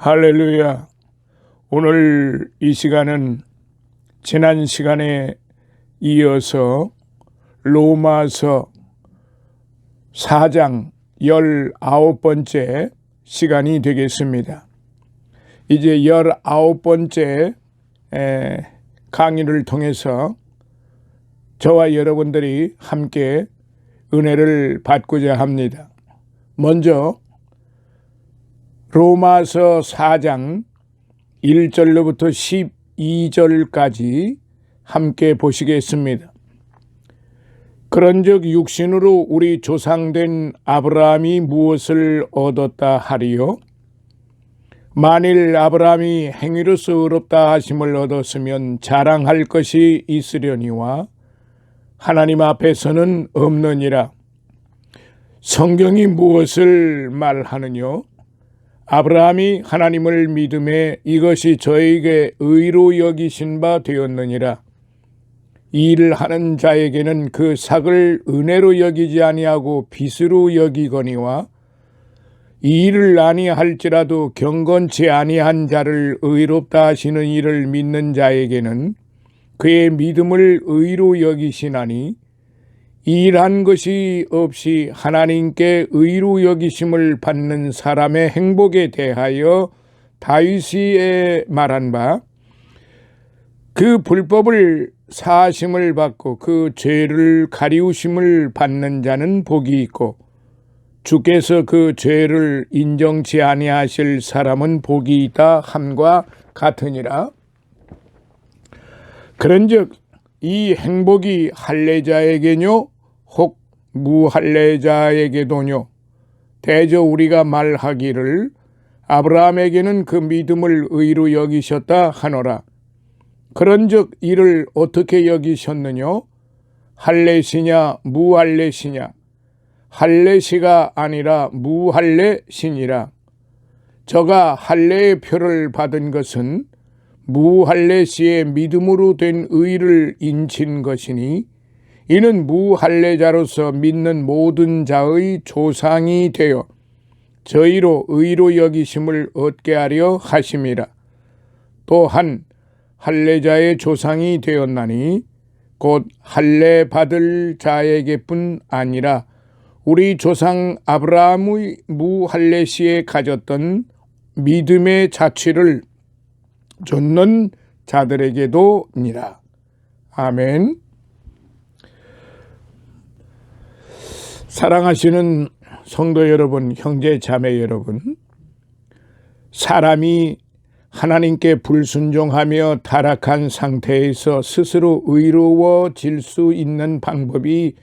할렐루야. 오늘 이 시간은 지난 시간에 이어서 로마서 4장 19번째 시간이 되겠습니다. 이제 19번째 강의를 통해서 저와 여러분들이 함께 은혜를 받고자 합니다. 먼저 로마서 4장 1절로부터 12절까지 함께 보시겠습니다. 그런즉 육신으로 우리 조상된 아브라함이 무엇을 얻었다 하리요? 만일 아브라함이 행위로서 의롭다 하심을 얻었으면 자랑할 것이 있으려니와 하나님 앞에서는 없느니라. 성경이 무엇을 말하느뇨? 아브라함이 하나님을 믿음에 이것이 저에게 의로 여기신 바 되었느니라. 이 일을 하는 자에게는 그 삭을 은혜로 여기지 아니하고 빚으로 여기거니와 이 일을 아니할지라도 경건치 아니한 자를 의롭다 하시는 이를 믿는 자에게는 그의 믿음을 의로 여기시나니 이 일한 것이 없이 하나님께 의로 여기심을 받는 사람의 행복에 대하여 다윗이 말한 바 그 불법을 사하심을 받고 그 죄를 가리우심을 받는 자는 복이 있고 주께서 그 죄를 인정치 아니하실 사람은 복이 있다 함과 같으니라. 그런즉 이 행복이 할례자에게뇨 혹 무할례자에게도뇨? 대저 우리가 말하기를 아브라함에게는 그 믿음을 의로 여기셨다 하노라. 그런즉 이를 어떻게 여기셨느뇨? 할례시냐 무할례시냐? 할례시가 아니라 무할례시니라. 저가 할례의 표를 받은 것은 무할례시의 믿음으로 된 의를 인친 것이니 이는 무할례자로서 믿는 모든 자의 조상이 되어 저희로 의로 여기심을 얻게 하려 하심이라. 또한 할례자의 조상이 되었나니 곧 할례 받을 자에게뿐 아니라 우리 조상 아브라함의 무할례시에 가졌던 믿음의 자취를 좇는 자들에게도니라. 아멘. 사랑하시는 성도 여러분, 형제 자매 여러분, 사람이 하나님께 불순종하며 타락한 상태에서 스스로 의로워질 수 있는 방법이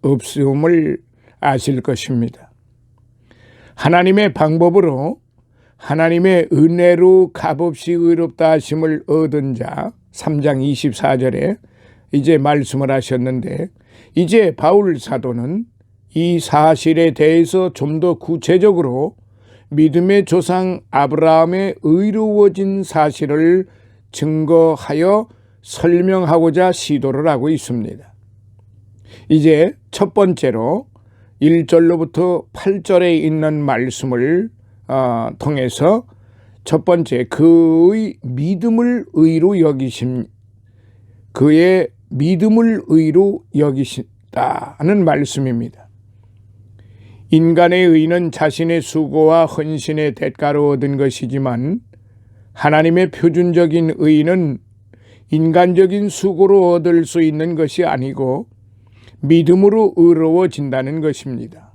없음을 아실 것입니다. 하나님의 방법으로 하나님의 은혜로 값없이 의롭다 하심을 얻은 자 3장 24절에 이제 말씀을 하셨는데, 이제 바울 사도는 이 사실에 대해서 좀 더 구체적으로 믿음의 조상 아브라함의 의로워진 사실을 증거하여 설명하고자 시도를 하고 있습니다. 이제 첫 번째로 1절로부터 8절에 있는 말씀을 통해서 첫 번째, 그의 믿음을 의로 여기심, 그의 믿음을 의로 여기신다는 말씀입니다. 인간의 의는 자신의 수고와 헌신의 대가로 얻은 것이지만 하나님의 표준적인 의는 인간적인 수고로 얻을 수 있는 것이 아니고 믿음으로 의로워진다는 것입니다.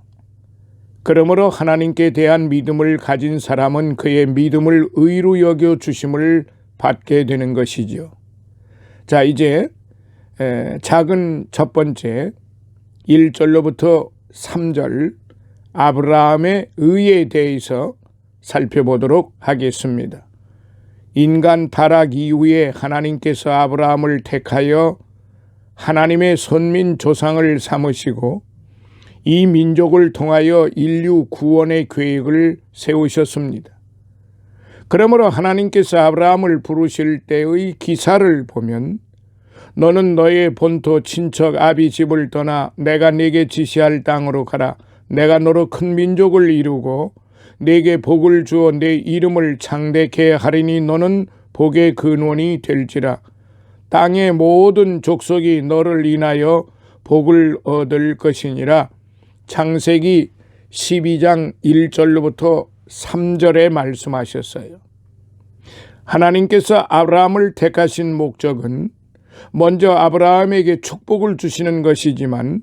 그러므로 하나님께 대한 믿음을 가진 사람은 그의 믿음을 의로 여겨 주심을 받게 되는 것이죠. 자, 이제 작은 첫 번째 1절로부터 3절 아브라함의 의에 대해서 살펴보도록 하겠습니다. 인간 타락 이후에 하나님께서 아브라함을 택하여 하나님의 선민 조상을 삼으시고 이 민족을 통하여 인류 구원의 계획을 세우셨습니다. 그러므로 하나님께서 아브라함을 부르실 때의 기사를 보면 너는 너의 본토 친척 아비 집을 떠나 내가 네게 지시할 땅으로 가라. 내가 너로 큰 민족을 이루고 내게 복을 주어 내 이름을 창대케 하리니 너는 복의 근원이 될지라. 땅의 모든 족속이 너를 인하여 복을 얻을 것이니라. 창세기 12장 1절로부터 3절에 말씀하셨어요. 하나님께서 아브라함을 택하신 목적은 먼저 아브라함에게 축복을 주시는 것이지만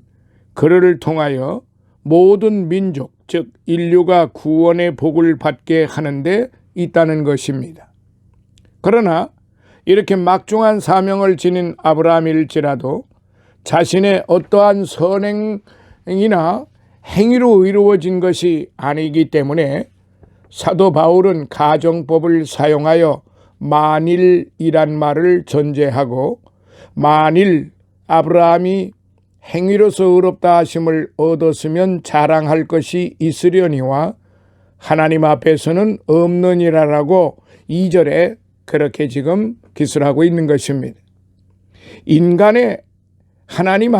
그를 통하여 모든 민족, 즉 인류가 구원의 복을 받게 하는 데 있다는 것입니다. 그러나 이렇게 막중한 사명을 지닌 아브라함일지라도 자신의 어떠한 선행이나 행위로 이루어진 것이 아니기 때문에 사도 바울은 가정법을 사용하여 만일이란 말을 전제하고 만일 아브라함이 행위로서 의롭다 하심을 얻었으면 자랑할 것이 있으려니와 하나님 앞에서는 없느니라라고 2절에 그렇게 지금 기술하고 있는 것입니다. 인간이 하나님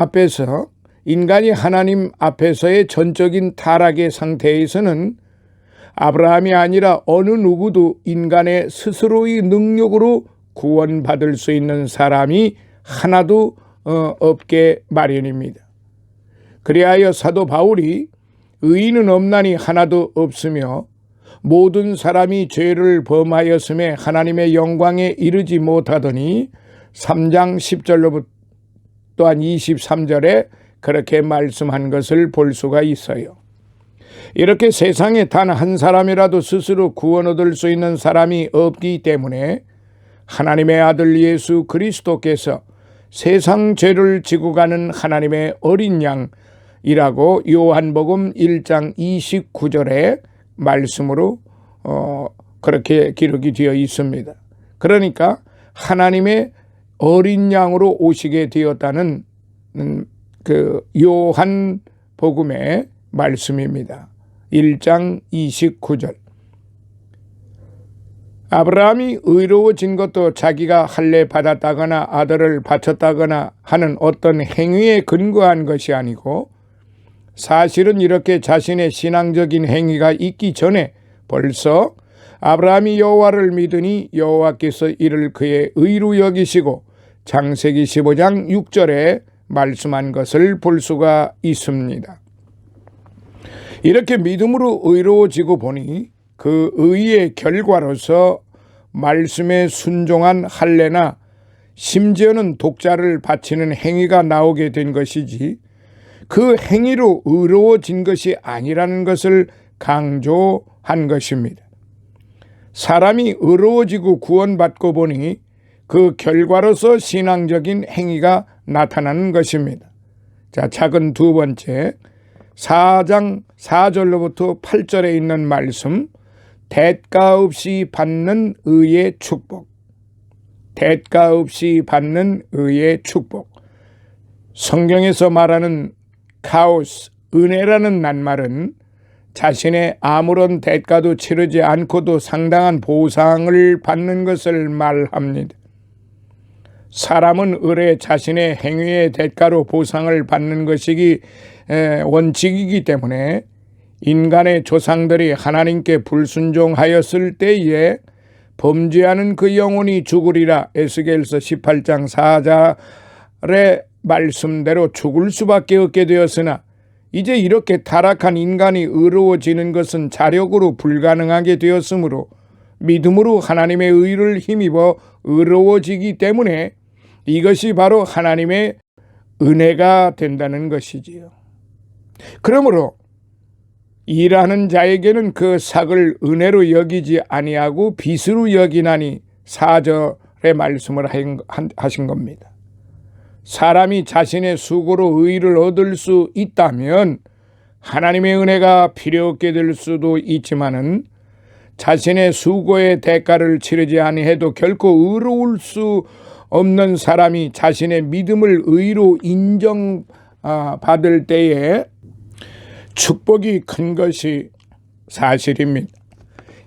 앞에서의 전적인 타락의 상태에서는 아브라함이 아니라 어느 누구도 인간의 스스로의 능력으로 구원받을 수 있는 사람이 하나도 없게 마련입니다. 그리하여 사도 바울이 의인은 없나니 하나도 없으며 모든 사람이 죄를 범하였음에 하나님의 영광에 이르지 못하더니 3장 10절로부터 또한 23절에 그렇게 말씀한 것을 볼 수가 있어요. 이렇게 세상에 단 한 사람이라도 스스로 구원 얻을 수 있는 사람이 없기 때문에 하나님의 아들 예수 그리스도께서 세상 죄를 지고 가는 하나님의 어린 양이라고 요한복음 1장 29절에 말씀으로 그렇게 기록이 되어 있습니다. 그러니까 하나님의 어린 양으로 오시게 되었다는 그 요한복음의 말씀입니다. 1장 29절. 아브라함이 의로워진 것도 자기가 할례 받았다거나 아들을 바쳤다거나 하는 어떤 행위에 근거한 것이 아니고 사실은 이렇게 자신의 신앙적인 행위가 있기 전에 벌써 아브라함이 여호와를 믿으니 여호와께서 이를 그의 의로 여기시고 창세기 15장 6절에 말씀한 것을 볼 수가 있습니다. 이렇게 믿음으로 의로워지고 보니 그 의의 결과로서 말씀에 순종한 할례나 심지어는 독자를 바치는 행위가 나오게 된 것이지 그 행위로 의로워진 것이 아니라는 것을 강조한 것입니다. 사람이 의로워지고 구원받고 보니 그 결과로서 신앙적인 행위가 나타나는 것입니다. 자, 작은 두 번째 4장 4절로부터 8절에 있는 말씀, 대가 없이 받는 의의 축복. 대가 없이 받는 의의 축복. 성경에서 말하는 카오스, 은혜라는 낱말은 자신의 아무런 대가도 치르지 않고도 상당한 보상을 받는 것을 말합니다. 사람은 의뢰 자신의 행위의 대가로 보상을 받는 것이 원칙이기 때문에 인간의 조상들이 하나님께 불순종하였을 때에 범죄하는 그 영혼이 죽으리라 에스겔서 18장 4절의 말씀대로 죽을 수밖에 없게 되었으나 이제 이렇게 타락한 인간이 의로워지는 것은 자력으로 불가능하게 되었으므로 믿음으로 하나님의 의를 힘입어 의로워지기 때문에 이것이 바로 하나님의 은혜가 된다는 것이지요. 그러므로 일하는 자에게는 그 삭을 은혜로 여기지 아니하고 빚으로 여기나니 4절의 말씀을 하신 겁니다. 사람이 자신의 수고로 의를 얻을 수 있다면 하나님의 은혜가 필요 없게 될 수도 있지만은 자신의 수고의 대가를 치르지 아니해도 결코 의로울 수 없는 사람이 자신의 믿음을 의로 인정받을 때에 축복이 큰 것이 사실입니다.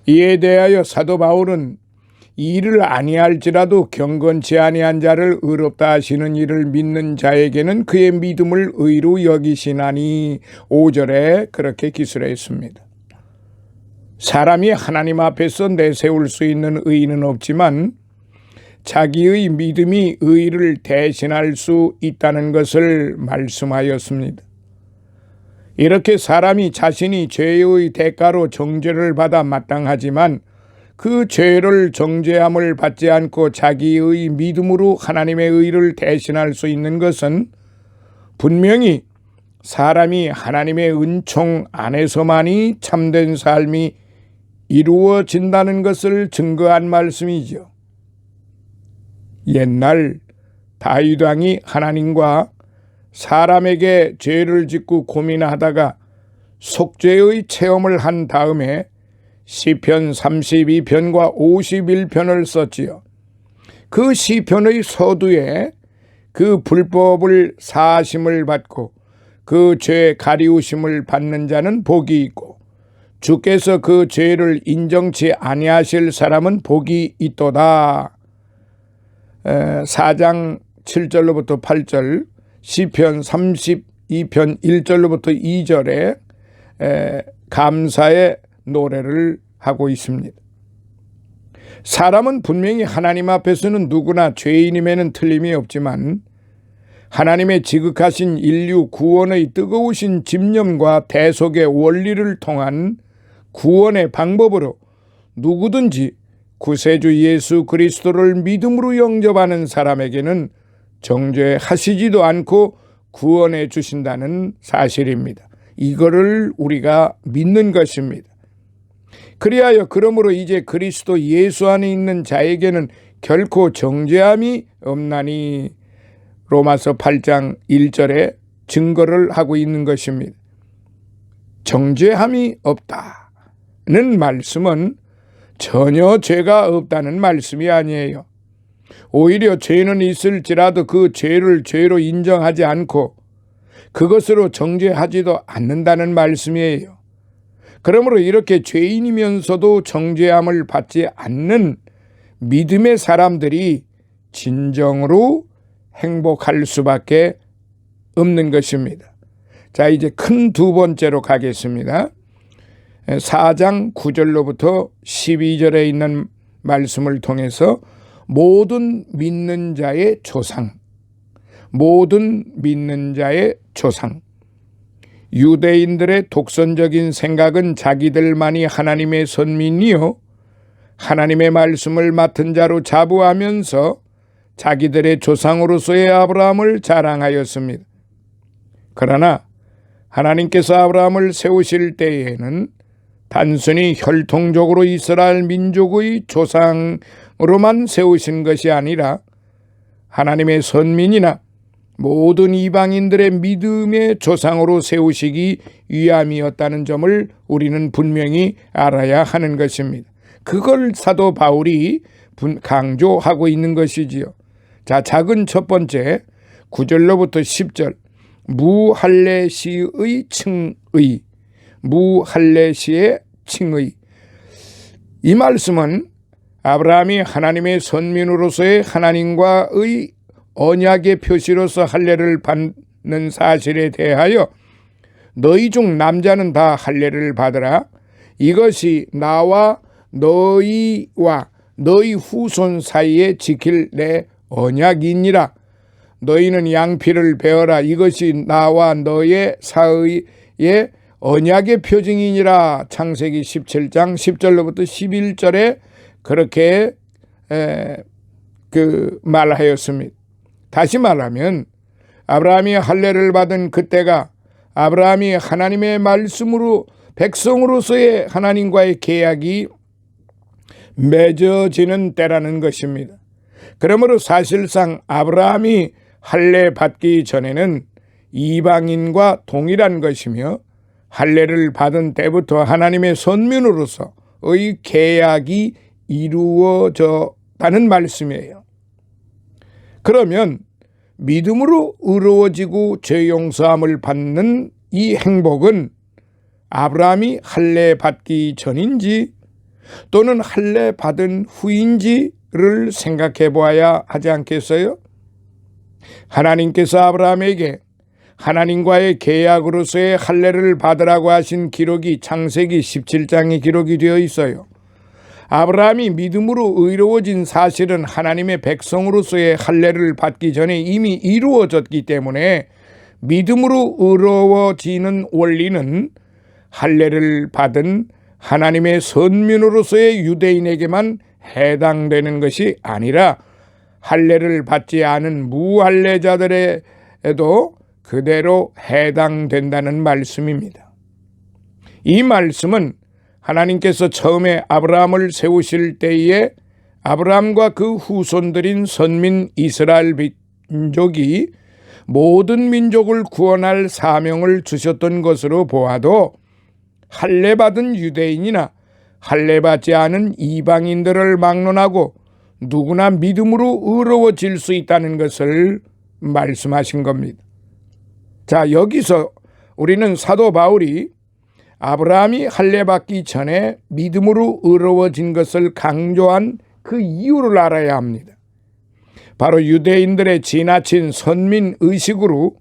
이에 대하여 사도 바울은 이를 아니할지라도 경건치 아니한 자를 의롭다 하시는 이를 믿는 자에게는 그의 믿음을 의로 여기시나니 5절에 그렇게 기술했습니다. 사람이 하나님 앞에서 내세울 수 있는 의는 없지만 자기의 믿음이 의를 대신할 수 있다는 것을 말씀하였습니다. 이렇게 사람이 자신이 죄의 대가로 정죄를 받아 마땅하지만 그 죄를 정죄함을 받지 않고 자기의 믿음으로 하나님의 의를 대신할 수 있는 것은 분명히 사람이 하나님의 은총 안에서만이 참된 삶이 이루어진다는 것을 증거한 말씀이죠. 옛날 다윗 왕이 하나님과 사람에게 죄를 짓고 고민하다가 속죄의 체험을 한 다음에 시편 32편과 51편을 썼지요. 그 시편의 서두에 그 불법을 사하심을 받고 그 죄 가리우심을 받는 자는 복이 있고 주께서 그 죄를 인정치 아니하실 사람은 복이 있도다. 4장 7절로부터 8절, 시편 32편 1절로부터 2절에 감사의 노래를 하고 있습니다. 사람은 분명히 하나님 앞에서는 누구나 죄인임에는 틀림이 없지만 하나님의 지극하신 인류 구원의 뜨거우신 집념과 대속의 원리를 통한 구원의 방법으로 누구든지 구세주 예수 그리스도를 믿음으로 영접하는 사람에게는 정죄하시지도 않고 구원해 주신다는 사실입니다. 이거를 우리가 믿는 것입니다. 그리하여 그러므로 이제 그리스도 예수 안에 있는 자에게는 결코 정죄함이 없나니 로마서 8장 1절에 증거를 하고 있는 것입니다. 정죄함이 없다는 말씀은 전혀 죄가 없다는 말씀이 아니에요. 오히려 죄는 있을지라도 그 죄를 죄로 인정하지 않고 그것으로 정죄하지도 않는다는 말씀이에요. 그러므로 이렇게 죄인이면서도 정죄함을 받지 않는 믿음의 사람들이 진정으로 행복할 수밖에 없는 것입니다. 자, 이제 큰 두 번째로 가겠습니다. 4장 9절로부터 12절에 있는 말씀을 통해서 모든 믿는 자의 조상, 모든 믿는 자의 조상. 유대인들의 독선적인 생각은 자기들만이 하나님의 선민이요 하나님의 말씀을 맡은 자로 자부하면서 자기들의 조상으로서의 아브라함을 자랑하였습니다. 그러나 하나님께서 아브라함을 세우실 때에는 단순히 혈통적으로 이스라엘 민족의 조상으로만 세우신 것이 아니라 하나님의 선민이나 모든 이방인들의 믿음의 조상으로 세우시기 위함이었다는 점을 우리는 분명히 알아야 하는 것입니다. 그걸 사도 바울이 강조하고 있는 것이지요. 자, 작은 첫 번째 9절로부터 10절 무할레시의 칭의, 무할레시의 칭의. 이 말씀은 아브라함이 하나님의 선민으로서의 하나님과의 언약의 표시로서 할례를 받는 사실에 대하여 너희 중 남자는 다 할례를 받으라. 이것이 나와 너희와 너희 후손 사이에 지킬 내 언약이니라. 너희는 양피를 베어라. 이것이 나와 너의 사이의 언약의 표징이니라. 창세기 17장 10절로부터 11절에 그렇게 말하였습니다. 다시 말하면 아브라함이 할례를 받은 그때가 아브라함이 하나님의 말씀으로 백성으로서의 하나님과의 계약이 맺어지는 때라는 것입니다. 그러므로 사실상 아브라함이 할례 받기 전에는 이방인과 동일한 것이며 할례를 받은 때부터 하나님의 선민으로서의 계약이 이루어졌다는 말씀이에요. 그러면 믿음으로 의로워지고 죄 용서함을 받는 이 행복은 아브라함이 할례 받기 전인지 또는 할례 받은 후인지를 생각해 보아야 하지 않겠어요? 하나님께서 아브라함에게 하나님과의 계약으로서의 할례를 받으라고 하신 기록이 창세기 17장에 기록이 되어 있어요. 아브라함이 믿음으로 의로워진 사실은 하나님의 백성으로서의 할례를 받기 전에 이미 이루어졌기 때문에 믿음으로 의로워지는 원리는 할례를 받은 하나님의 선민으로서의 유대인에게만 해당되는 것이 아니라 할례를 받지 않은 무할례자들에도 그대로 해당된다는 말씀입니다. 이 말씀은 하나님께서 처음에 아브라함을 세우실 때에 아브라함과 그 후손들인 선민 이스라엘 민족이 모든 민족을 구원할 사명을 주셨던 것으로 보아도 할례 받은 유대인이나 할례 받지 않은 이방인들을 막론하고 누구나 믿음으로 의로워질 수 있다는 것을 말씀하신 겁니다. 자, 여기서 우리는 사도 바울이 아브라함이 할례 받기 전에 믿음으로 의로워진 것을 강조한 그 이유를 알아야 합니다. 바로 유대인들의 지나친 선민 의식으로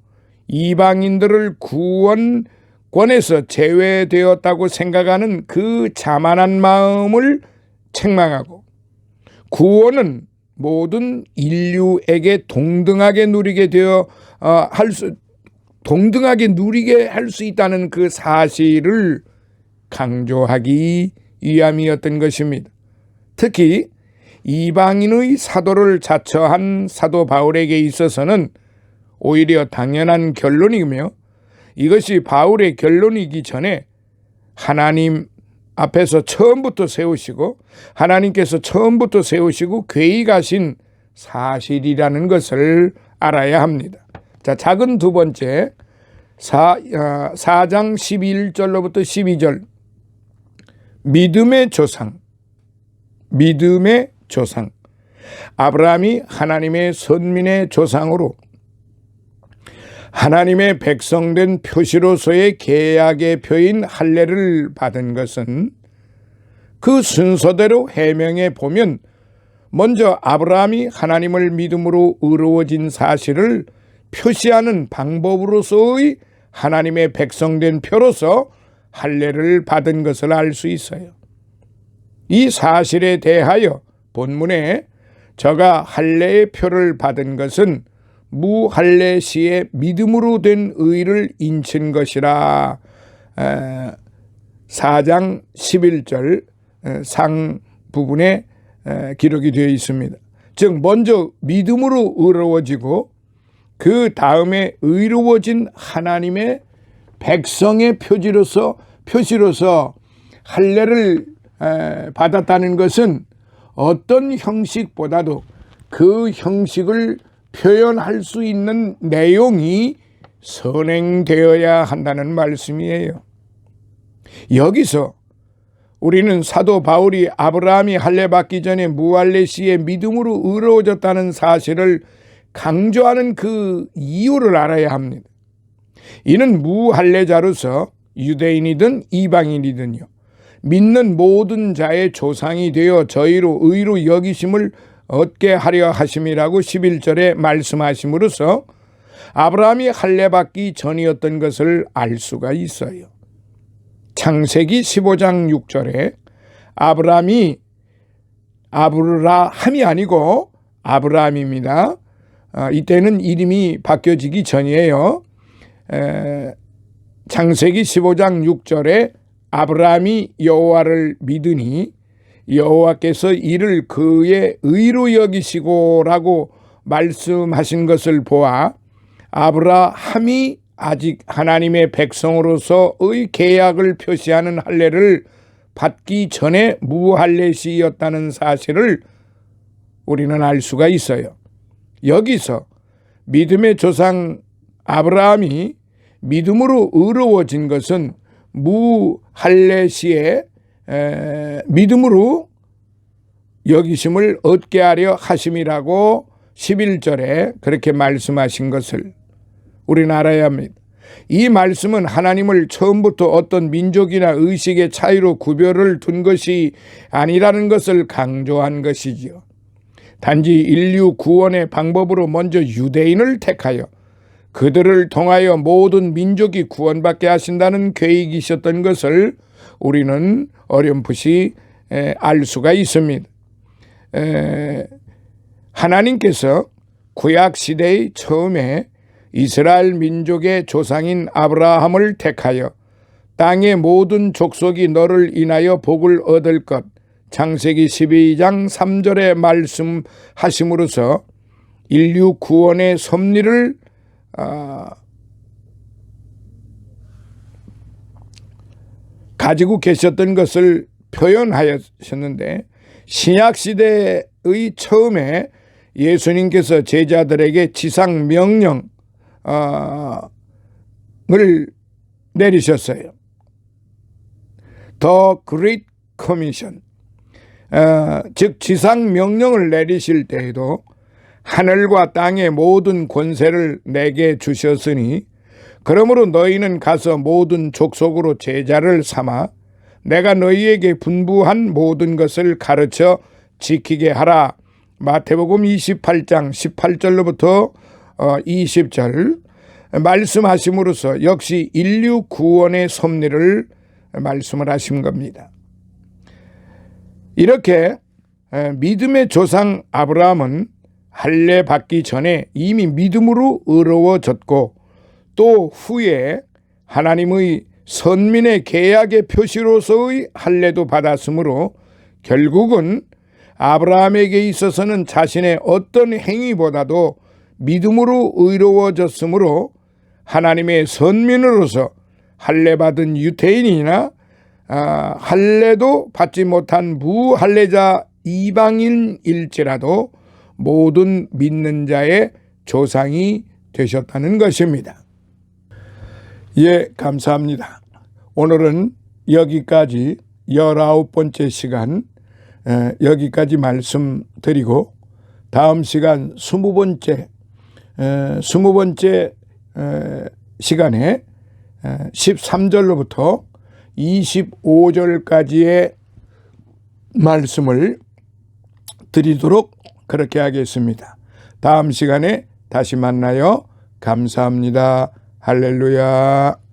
이방인들을 구원권에서 제외되었다고 생각하는 그 자만한 마음을 책망하고 구원은 모든 인류에게 동등하게 누리게 할 수 있다는 그 사실을 강조하기 위함이었던 것입니다. 특히 이방인의 사도를 자처한 사도 바울에게 있어서는 오히려 당연한 결론이며 이것이 바울의 결론이기 전에 하나님 앞에서 처음부터 세우시고 하나님께서 처음부터 세우시고 계획하신 사실이라는 것을 알아야 합니다. 자, 작은 두 번째 4장 11절로부터 12절 믿음의 조상 아브라함이 하나님의 선민의 조상으로 하나님의 백성된 표시로서의 계약의 표인 할례를 받은 것은 그 순서대로 해명해 보면 먼저 아브라함이 하나님을 믿음으로 의로워진 사실을 표시하는 방법으로서의 하나님의 백성된 표로서 할례를 받은 것을 알 수 있어요. 이 사실에 대하여 본문에 저가 할례의 표를 받은 것은 무할례 시에 믿음으로 된 의를 인친 것이라 4장 11절 상부분에 기록이 되어 있습니다. 즉 먼저 믿음으로 의로워지고 그 다음에 의로워진 하나님의 백성의 표시로서 할례를 받았다는 것은 어떤 형식보다도 그 형식을 표현할 수 있는 내용이 선행되어야 한다는 말씀이에요. 여기서 우리는 사도 바울이 아브라함이 할례 받기 전에 무할례 시에 믿음으로 의로워졌다는 사실을 강조하는 그 이유를 알아야 합니다. 이는 무할례자로서 유대인이든 이방인이든요 믿는 모든 자의 조상이 되어 저희로 의로 여기심을 얻게 하려 하심이라고 11절에 말씀하심으로써 아브라함이 할례 받기 전이었던 것을 알 수가 있어요. 창세기 15장 6절에 아브라함이 아브라함이 아니고 아브라함입니다. 이때는 이름이 바뀌어지기 전이에요. 창세기 15장 6절에 아브라함이 여호와를 믿으니 여호와께서 이를 그의 의로 여기시고라고 말씀하신 것을 보아 아브라함이 아직 하나님의 백성으로서의 계약을 표시하는 할례를 받기 전에 무할례시였다는 사실을 우리는 알 수가 있어요. 여기서 믿음의 조상 아브라함이 믿음으로 의로워진 것은 무할례 시에 믿음으로 여기심을 얻게 하려 하심이라고 11절에 그렇게 말씀하신 것을 우리는 알아야 합니다. 이 말씀은 하나님을 처음부터 어떤 민족이나 의식의 차이로 구별을 둔 것이 아니라는 것을 강조한 것이지요. 단지 인류 구원의 방법으로 먼저 유대인을 택하여 그들을 통하여 모든 민족이 구원받게 하신다는 계획이셨던 것을 우리는 어렴풋이 알 수가 있습니다. 하나님께서 구약 시대의 처음에 이스라엘 민족의 조상인 아브라함을 택하여 땅의 모든 족속이 너를 인하여 복을 얻을 것, 창세기 12장 3절에 말씀하심으로써 인류 구원의 섭리를 가지고 계셨던 것을 표현하였는데, 신약시대의 처음에 예수님께서 제자들에게 지상 명령을 내리셨어요. The Great Commission, 즉 지상 명령을 내리실 때에도 하늘과 땅의 모든 권세를 내게 주셨으니 그러므로 너희는 가서 모든 족속으로 제자를 삼아 내가 너희에게 분부한 모든 것을 가르쳐 지키게 하라. 마태복음 28장 18절로부터 20절 말씀하심으로써 역시 인류 구원의 섭리를 말씀을 하신 겁니다. 이렇게 믿음의 조상 아브라함은 할례 받기 전에 이미 믿음으로 의로워졌고, 또 후에 하나님의 선민의 계약의 표시로서의 할례도 받았으므로 결국은 아브라함에게 있어서는 자신의 어떤 행위보다도 믿음으로 의로워졌으므로 하나님의 선민으로서 할례 받은 유대인이나 할례도 받지 못한 무할례자 이방인일지라도 모든 믿는 자의 조상이 되셨다는 것입니다. 예, 감사합니다. 오늘은 여기까지 19번째 시간 여기까지 말씀드리고, 다음 시간 20번째 시간에 13절로부터 25절까지의 말씀을 드리도록 그렇게 하겠습니다. 다음 시간에 다시 만나요. 감사합니다. 할렐루야.